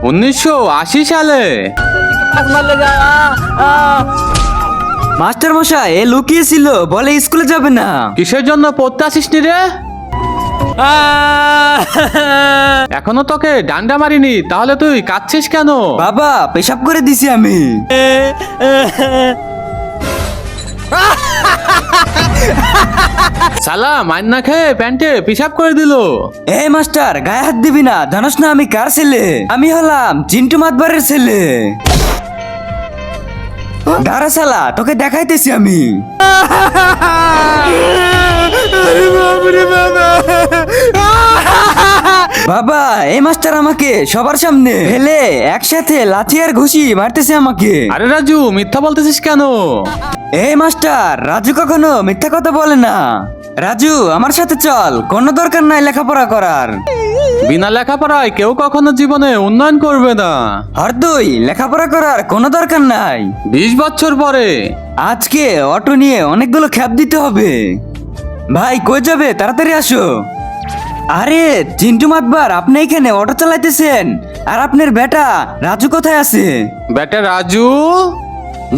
1980 সালে। মাস্টার মশাই এ লুকিয়েছিল, বলে স্কুলে যাবে না। কিসের জন্য পড়তে আসিস নি রে? এখনো তোকে ডান্ডা মারিনি, তাহলে তুই কাঁদছিস কেন? বাবা পেশাব করে দিছি আমি। শালা মাইর না খেয়ে প্যান্টে পিসাব করে দিল। এই মাস্টার গায়ে হাত দিবি না, জানোস না আমি কার ছেলে? আমি হলাম চিন্টু মাতবারের ছেলে। দাঁড়া শালা, তোকে দেখাইতেছি আমি। বাবা এই মাস্টার আমাকে সবার সামনে ফেলে একসাথে লাথি আর ঘুষি মারতেছে আমাকে। আরে রাজু, মিথ্যা বলতেছিস কেন? এই মাস্টার, রাজু কখনো মিথ্যা কথা বলে না। রাজু আমার সাথে চল, কোনো দরকার নাই লেখাপড়া করার। বিনা লেখাপড়ায় কেউ কখনো জীবনে উন্নয়ন করবে না। হরদই লেখাপড়া করার কোনো দরকার নাই। 20 বছর পরে আজকে অটো নিয়ে অনেকগুলো খ্যাপ দিতে হবে। ভাই কই যাবে, তাড়াতাড়ি আসো। আরে চিন্টু মাতবার, আপনি এখানে অটো চালাইতেছেন? আর আপনার বেটা রাজু কোথায় আছে? বেটা রাজু?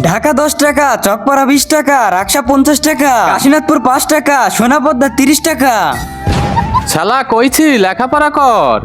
ঢাকা 10 টাকা, চকপাড়া 20 টাকা, রাকসা 50 টাকা, কাশীনাথপুর 5 টাকা, সোনাপদ্মা 30 টাকা। শালা কইছি লেখাপড়া কর।